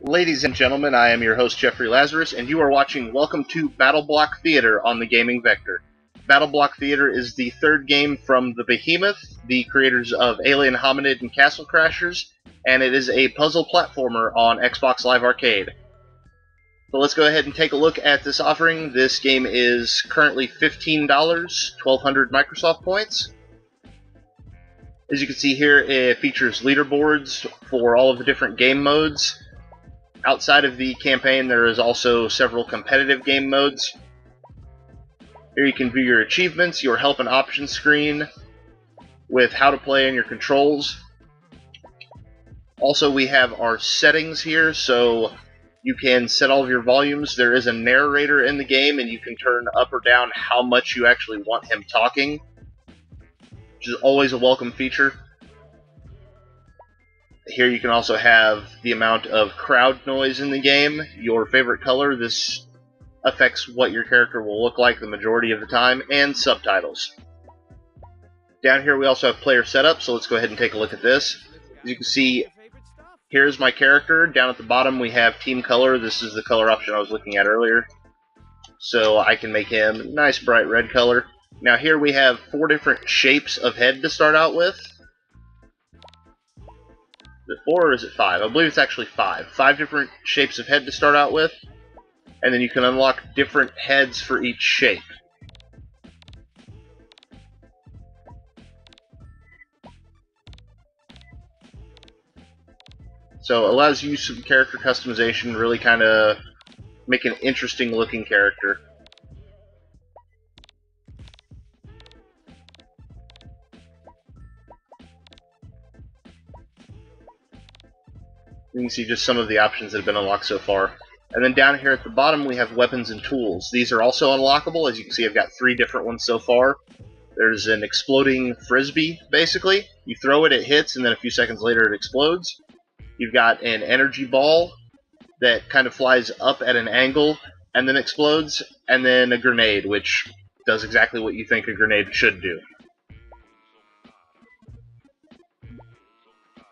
Ladies and gentlemen, I am your host Jeffrey Lazarus, and you are watching Welcome to Battleblock Theater on the Gaming Vector. Battleblock Theater is the third game from the Behemoth, the creators of Alien Hominid and Castle Crashers, and it is a puzzle platformer on Xbox Live Arcade. So let's go ahead and take a look at this offering. This game is currently $15, 1,200 Microsoft points. As you can see here, it features leaderboards for all of the different game modes. Outside of the campaign, there is also several competitive game modes. Here you can view your achievements, your help and options screen with how to play and your controls. Also, we have our settings here, so you can set all of your volumes. There is a narrator in the game, and you can turn up or down how much you actually want him talking, which is always a welcome feature. Here you can also have the amount of crowd noise in the game, your favorite color, this affects what your character will look like the majority of the time, and subtitles. Down here we also have player setup, so let's go ahead and take a look at this. As you can see, here's my character. Down at the bottom we have team color. This is the color option I was looking at earlier. So I can make him a nice bright red color. Now here we have 4 different shapes of head to start out with. Is it 4 or is it 5? I believe it's actually 5. 5 different shapes of head to start out with, and then you can unlock different heads for each shape. So it allows you some character customization, really kind of make an interesting looking character. You can see just some of the options that have been unlocked so far. And then down here at the bottom we have weapons and tools. These are also unlockable. As you can see, I've got 3 different ones so far. There's an exploding frisbee, basically. You throw it, it hits, and then a few seconds later it explodes. You've got an energy ball that kind of flies up at an angle and then explodes, and then a grenade, which does exactly what you think a grenade should do.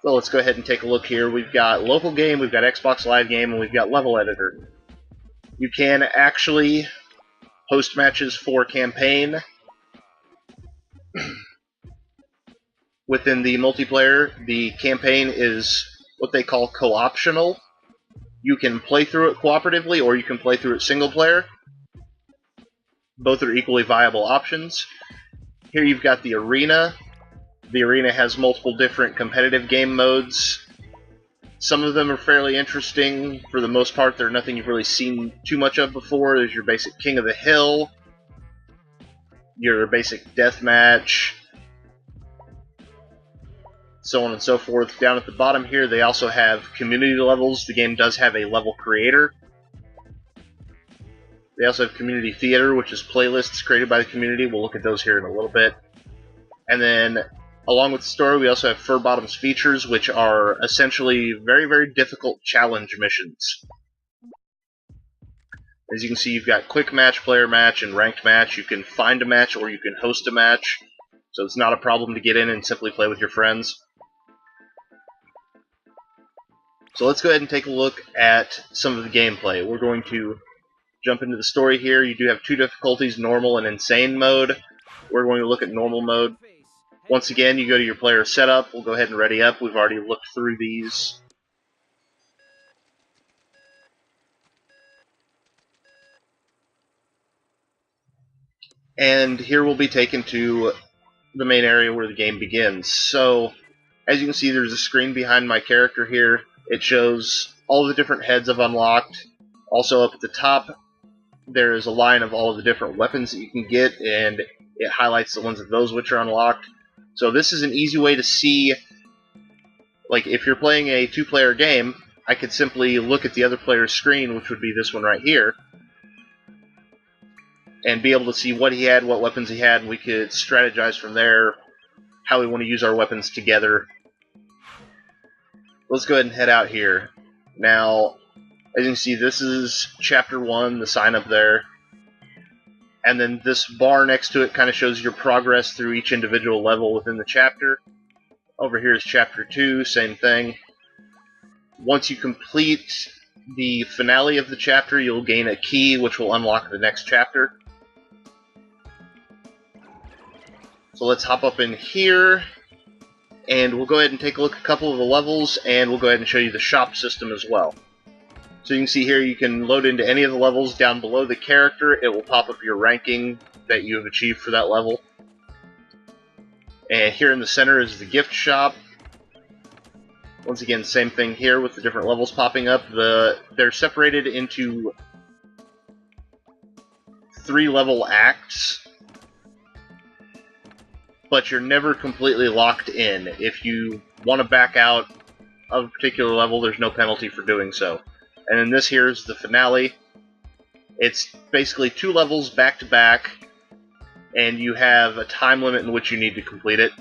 So let's go ahead and take a look here. We've got local game, we've got Xbox Live game, and we've got level editor. You can actually host matches for campaign within the multiplayer. The campaign is what they call co-optional. You can play through it cooperatively, or you can play through it single player. Both are equally viable options. Here you've got the arena. The arena has multiple different competitive game modes. Some of them are fairly interesting. For the most part, they're nothing you've really seen too much of before. There's your basic King of the Hill, your basic deathmatch, so on and so forth. Down at the bottom here, they also have community levels. The game does have a level creator. They also have community theater, which is playlists created by the community. We'll look at those here in a little bit. And then, along with the story, we also have Fur Bottom's features, which are essentially very, very difficult challenge missions. As you can see, you've got quick match, player match, and ranked match. You can find a match or you can host a match, so it's not a problem to get in and simply play with your friends. So let's go ahead and take a look at some of the gameplay. We're going to jump into the story here. You do have 2 difficulties, normal and insane mode. We're going to look at normal mode. Once again, you go to your player setup. We'll go ahead and ready up. We've already looked through these. And here we'll be taken to the main area where the game begins. So, as you can see, there's a screen behind my character here. It shows all the different heads I've unlocked. Also up at the top, there is a line of all of the different weapons that you can get, and it highlights the ones of those which are unlocked. So this is an easy way to see, like if you're playing a 2-player game, I could simply look at the other player's screen, which would be this one right here, and be able to see what he had, what weapons he had, and we could strategize from there how we want to use our weapons together. Let's go ahead and head out here. Now, as you can see, this is Chapter 1, the sign up there. And then this bar next to it kind of shows your progress through each individual level within the chapter. Over here is Chapter 2, same thing. Once you complete the finale of the chapter, you'll gain a key which will unlock the next chapter. So let's hop up in here, and we'll go ahead and take a look at a couple of the levels, and we'll go ahead and show you the shop system as well. So you can see here you can load into any of the levels. Down below the character, it will pop up your ranking that you have achieved for that level. And here in the center is the gift shop. Once again, same thing here with the different levels popping up. They're separated into 3 level acts, but you're never completely locked in. If you want to back out of a particular level, there's no penalty for doing so. And then this here is the finale. It's basically 2 levels back to back, and you have a time limit in which you need to complete it.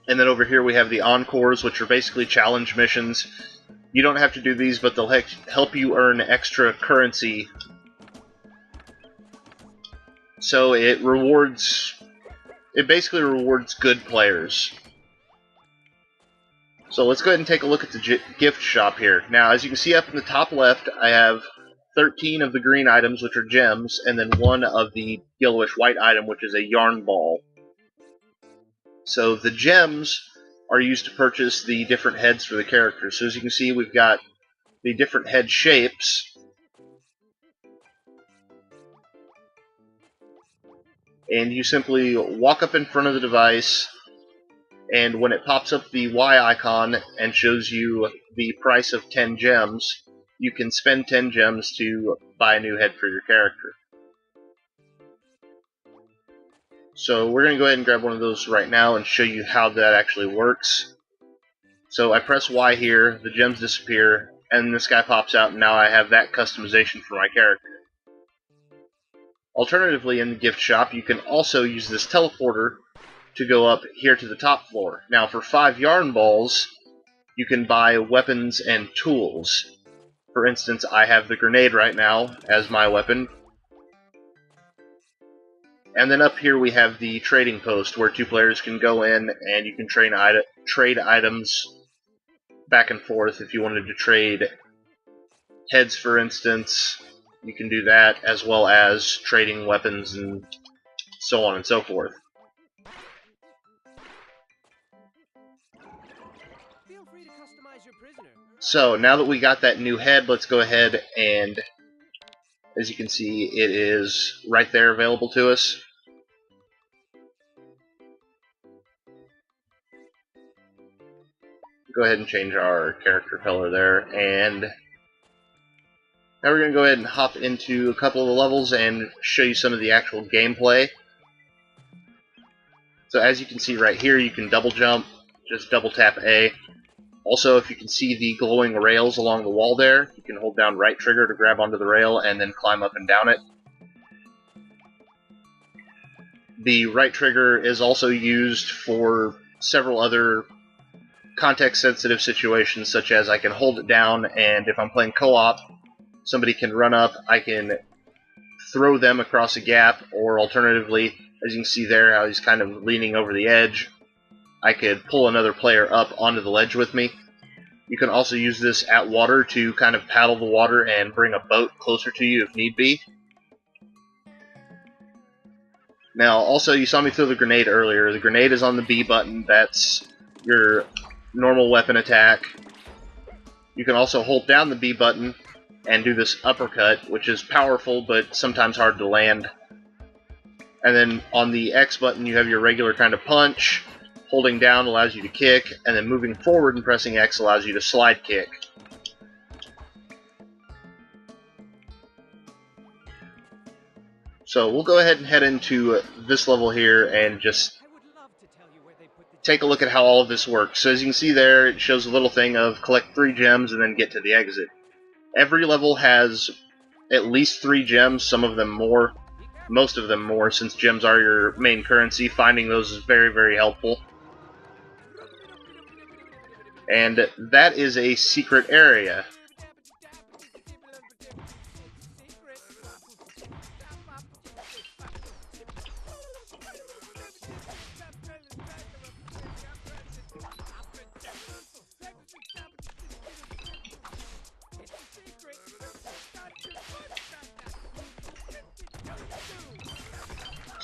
And then over here we have the encores, which are basically challenge missions. You don't have to do these, but they'll help you earn extra currency. So it basically rewards good players. So let's go ahead and take a look at the gift shop here. Now, as you can see up in the top left, I have 13 of the green items, which are gems, and then 1 of the yellowish white item, which is a yarn ball. So the gems are used to purchase the different heads for the characters. So as you can see, we've got the different head shapes. And you simply walk up in front of the device, and when it pops up the Y icon and shows you the price of 10 gems, you can spend 10 gems to buy a new head for your character. So we're going to go ahead and grab one of those right now and show you how that actually works. So I press Y here, the gems disappear, and this guy pops out, and now I have that customization for my character. Alternatively, in the gift shop, you can also use this teleporter to go up here to the top floor. Now, for 5 yarn balls, you can buy weapons and tools. For instance, I have the grenade right now as my weapon. And then up here we have the trading post, where 2 players can go in and you can trade items back and forth. If you wanted to trade heads, for instance, you can do that, as well as trading weapons and so on and so forth. So now that we got that new head, let's go ahead and, as you can see, it is right there available to us. Go ahead and change our character color there, and now we're going to go ahead and hop into a couple of the levels and show you some of the actual gameplay. So as you can see right here, you can double jump, just double tap A. Also, if you can see the glowing rails along the wall there, you can hold down right trigger to grab onto the rail and then climb up and down it. The right trigger is also used for several other context-sensitive situations, such as I can hold it down, and if I'm playing co-op, somebody can run up, I can throw them across a gap, or alternatively, as you can see there, how he's kind of leaning over the edge, I could pull another player up onto the ledge with me. You can also use this at water to kind of paddle the water and bring a boat closer to you if need be. Now, also, you saw me throw the grenade earlier. The grenade is on the B button. That's your normal weapon attack. You can also hold down the B button and do this uppercut, which is powerful but sometimes hard to land. And then on the X button, you have your regular kind of punch. Holding down allows you to kick, and then moving forward and pressing X allows you to slide kick. So we'll go ahead and head into this level here and just take a look at how all of this works. So as you can see there, it shows a little thing of collect 3 gems and then get to the exit. Every level has at least 3 gems, some of them more, most of them more, since gems are your main currency. Finding those is very, very helpful. And that is a secret area.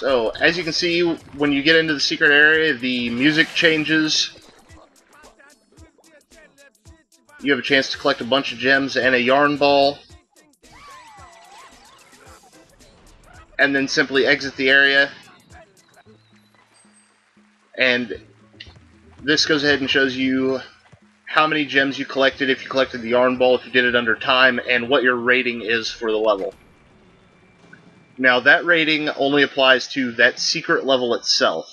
So, as you can see, when you get into the secret area, the music changes. You have a chance to collect a bunch of gems and a yarn ball. And then simply exit the area. And this goes ahead and shows you how many gems you collected, if you collected the yarn ball, if you did it under time, and what your rating is for the level. Now, that rating only applies to that secret level itself.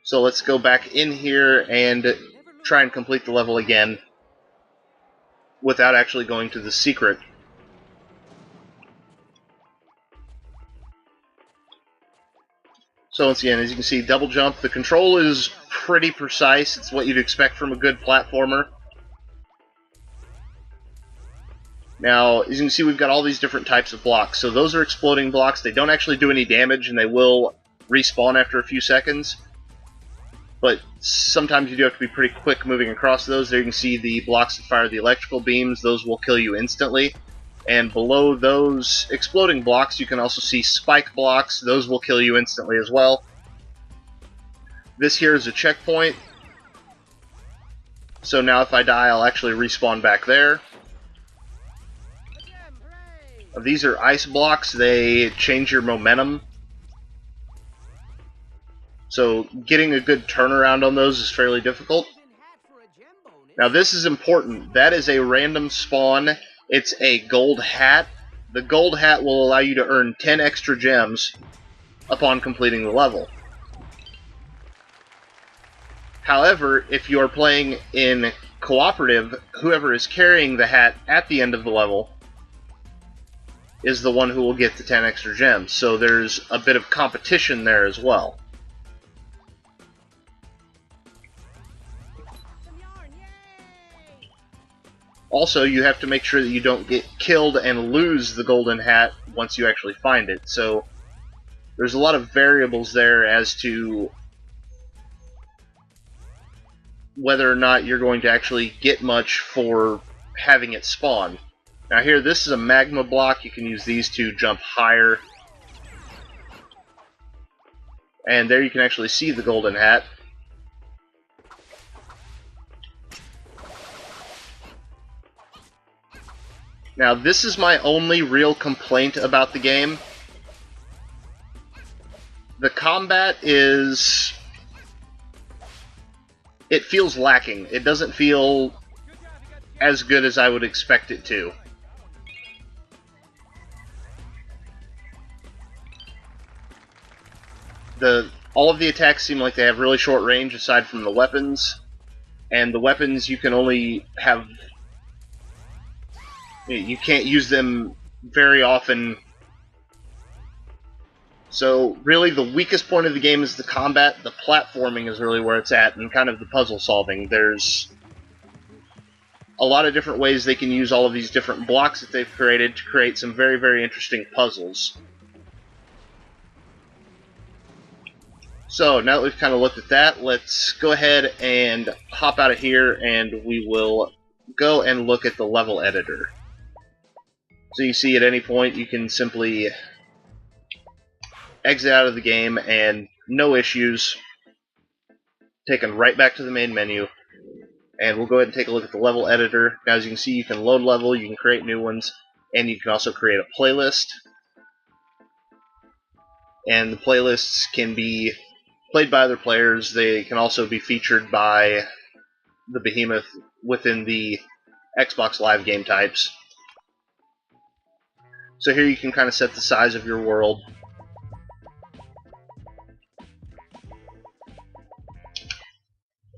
So let's go back in here and try and complete the level again without actually going to the secret. So once again, as you can see, double jump. The control is pretty precise. It's what you'd expect from a good platformer. Now, as you can see, we've got all these different types of blocks. So those are exploding blocks. They don't actually do any damage, and they will respawn after a few seconds. But sometimes you do have to be pretty quick moving across those. There you can see the blocks that fire the electrical beams. Those will kill you instantly. And below those exploding blocks, you can also see spike blocks. Those will kill you instantly as well. This here is a checkpoint. So now if I die, I'll actually respawn back there. These are ice blocks. They change your momentum. So getting a good turnaround on those is fairly difficult. Now this is important. That is a random spawn. It's a gold hat. The gold hat will allow you to earn 10 extra gems upon completing the level. However, if you are playing in cooperative, whoever is carrying the hat at the end of the level is the one who will get the 10 extra gems. So there's a bit of competition there as well. Also, you have to make sure that you don't get killed and lose the golden hat once you actually find it. So there's a lot of variables there as to whether or not you're going to actually get much for having it spawn. Now here, this is a magma block. You can use these to jump higher. And there you can actually see the golden hat. Now this is my only real complaint about the game. The combat is... it feels lacking. It doesn't feel as good as I would expect it to. All of the attacks seem like they have really short range aside from the weapons. And the weapons you can only have... you can't use them very often. So really the weakest point of the game is the combat. The platforming is really where it's at, and kind of the puzzle solving. There's a lot of different ways they can use all of these different blocks that they've created to create some very, very interesting puzzles. So now that we've kind of looked at that, let's go ahead and hop out of here, and we will go and look at the level editor. So you see at any point you can simply exit out of the game and no issues, taken right back to the main menu. And we'll go ahead and take a look at the level editor. Now as you can see, you can load level, you can create new ones, and you can also create a playlist. And the playlists can be played by other players. They can also be featured by the Behemoth within the Xbox Live game types. So here you can kind of set the size of your world.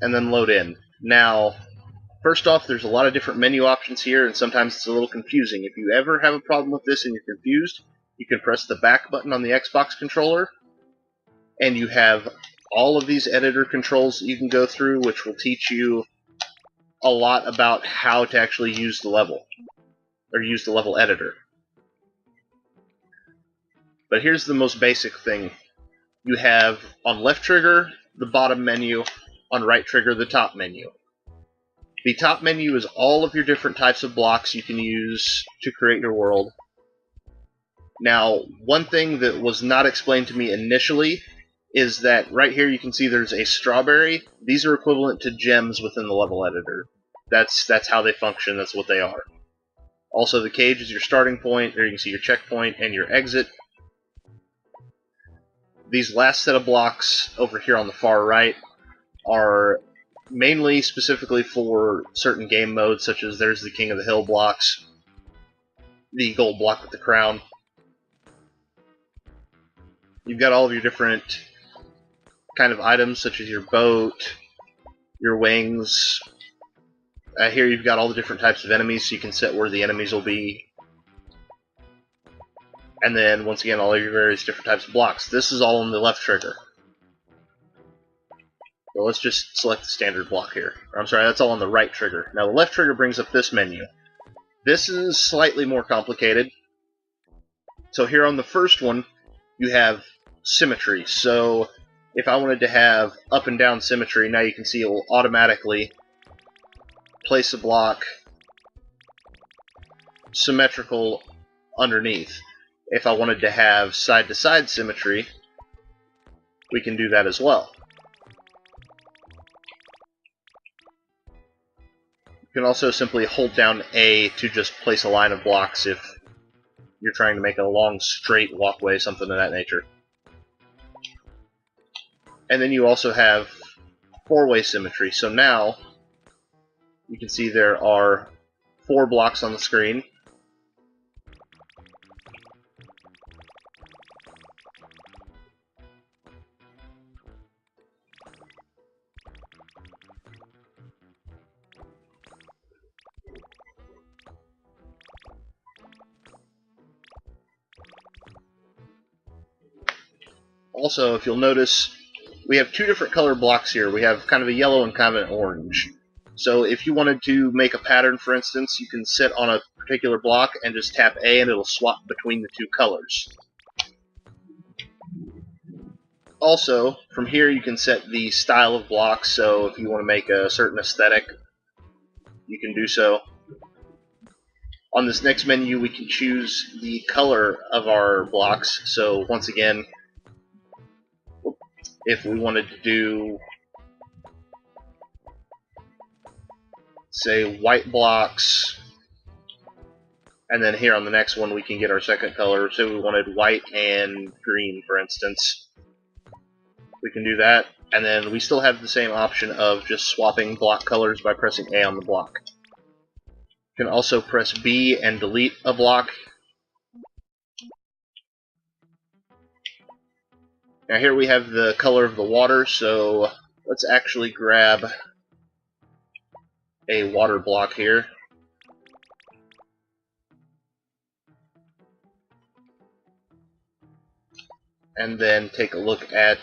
And then load in. Now, first off, there's a lot of different menu options here, and sometimes it's a little confusing. If you ever have a problem with this and you're confused, you can press the back button on the Xbox controller, and you have all of these editor controls that you can go through, which will teach you a lot about how to actually use the level, or use the level editor. But here's the most basic thing. You have, on left trigger, the bottom menu, on right trigger, the top menu. The top menu is all of your different types of blocks you can use to create your world. Now, one thing that was not explained to me initially is that right here you can see there's a strawberry. These are equivalent to gems within the level editor. That's how they function, that's what they are. Also, the cage is your starting point. There you can see your checkpoint and your exit. These last set of blocks over here on the far right are mainly specifically for certain game modes, such as there's the King of the Hill blocks, the gold block with the crown. You've got all of your different kind of items, such as your boat, your wings. Here you've got all the different types of enemies, so you can set where the enemies will be. And then, once again, all of your various different types of blocks. This is all on the left trigger. So let's just select the standard block here. I'm sorry, that's all on the right trigger. Now the left trigger brings up this menu. This is slightly more complicated. So here on the first one, you have symmetry. So if I wanted to have up and down symmetry, now you can see it will automatically place a block symmetrical underneath. If I wanted to have side-to-side symmetry, we can do that as well. You can also simply hold down A to just place a line of blocks if you're trying to make a long, straight walkway, something of that nature. And then you also have four-way symmetry. So now, you can see there are 4 blocks on the screen. Also, if you'll notice, we have 2 different color blocks here. We have kind of a yellow and kind of an orange. So if you wanted to make a pattern, for instance, you can sit on a particular block and just tap A and it'll swap between the 2 colors. Also, from here you can set the style of blocks, so if you want to make a certain aesthetic, you can do so. On this next menu, we can choose the color of our blocks. So once again, if we wanted to do, say, white blocks, and then here on the next one we can get our second color. So we wanted white and green, for instance. We can do that, and then we still have the same option of just swapping block colors by pressing A on the block. You can also press B and delete a block. Now here we have the color of the water, so let's actually grab a water block here. And then take a look at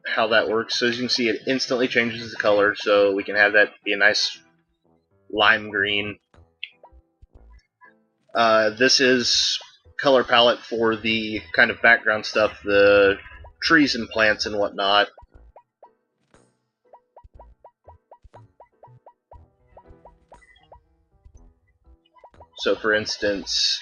how that works. So as you can see, it instantly changes the color, so we can have that be a nice lime green. This is color palette for the kind of background stuff, the trees and plants and whatnot. So for instance,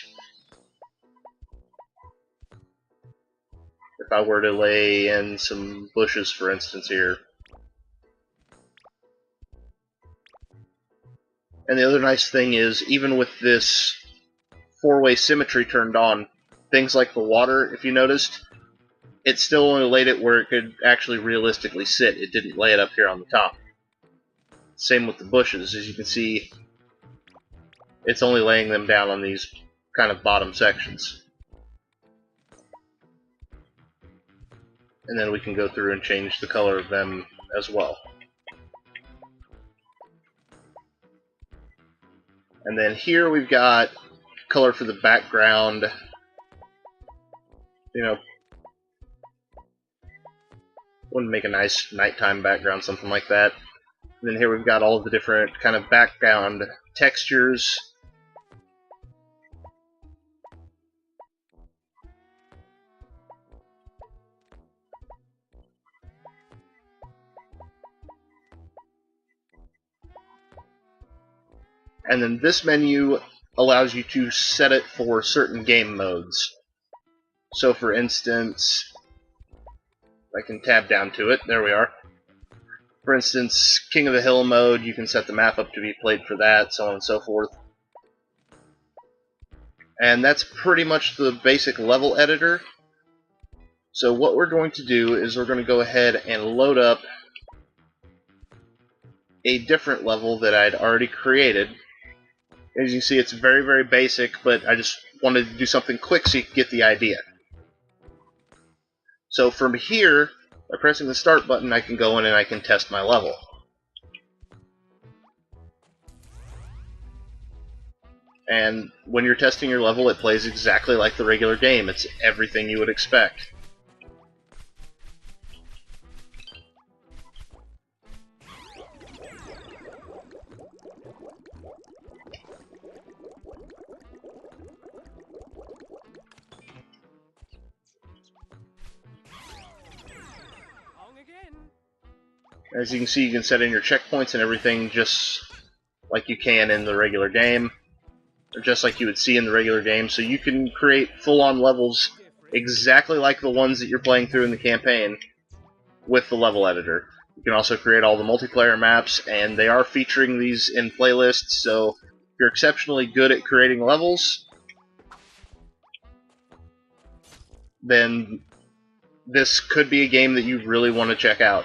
if I were to lay in some bushes, for instance, here. And the other nice thing is, even with this 4-way symmetry turned on, things like the water, if you noticed, it still only laid it where it could actually realistically sit. It didn't lay it up here on the top. Same with the bushes. As you can see, it's only laying them down on these kind of bottom sections. And then we can go through and change the color of them as well. And then here we've got color for the background. You know, wouldn't make a nice nighttime background, something like that. And then here we've got all of the different kind of background textures. And then this menu allows you to set it for certain game modes. So for instance, I can tab down to it, there we are. For instance, King of the Hill mode, you can set the map up to be played for that, so on and so forth. And that's pretty much the basic level editor. So what we're going to do is we're going to go ahead and load up a different level that I'd already created. As you can see, it's very, very basic, but I just wanted to do something quick so you can get the idea. So from here, by pressing the start button, I can go in and I can test my level. And when you're testing your level, it plays exactly like the regular game. It's everything you would expect. As you can see, you can set in your checkpoints and everything just like you can in the regular game, or just like you would see in the regular game, so you can create full-on levels exactly like the ones that you're playing through in the campaign with the level editor. You can also create all the multiplayer maps, and they are featuring these in playlists, so if you're exceptionally good at creating levels, then this could be a game that you really want to check out.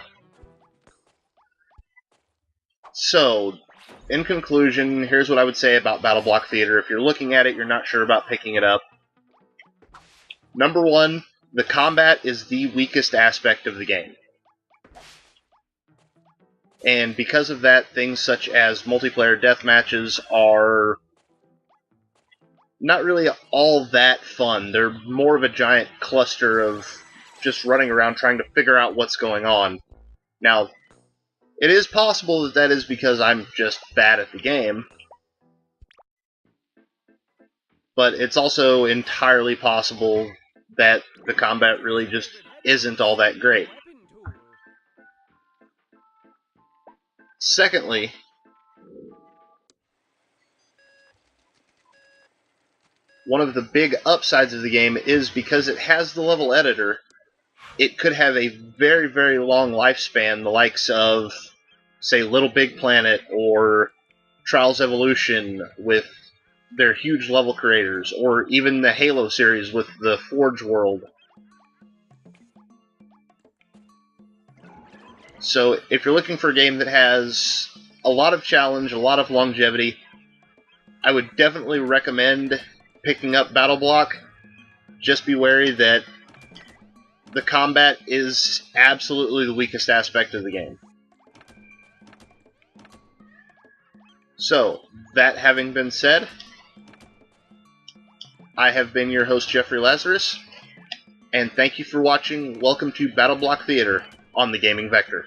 So, in conclusion, here's what I would say about Battleblock Theater. If you're looking at it, you're not sure about picking it up. Number one, the combat is the weakest aspect of the game. And because of that, things such as multiplayer deathmatches are not really all that fun. They're more of a giant cluster of just running around trying to figure out what's going on. Now, it is possible that that is because I'm just bad at the game, but it's also entirely possible that the combat really just isn't all that great. Secondly, one of the big upsides of the game is because it has the level editor, it could have a very, very long lifespan, the likes of, say, Little Big Planet or Trials Evolution with their huge level creators, or even the Halo series with the Forge world. So if you're looking for a game that has a lot of challenge, a lot of longevity, I would definitely recommend picking up Battleblock. Just be wary that the combat is absolutely the weakest aspect of the game. So, that having been said, I have been your host, Jeffrey Lazarus, and thank you for watching. Welcome to Battleblock Theater on the Gaming Vector.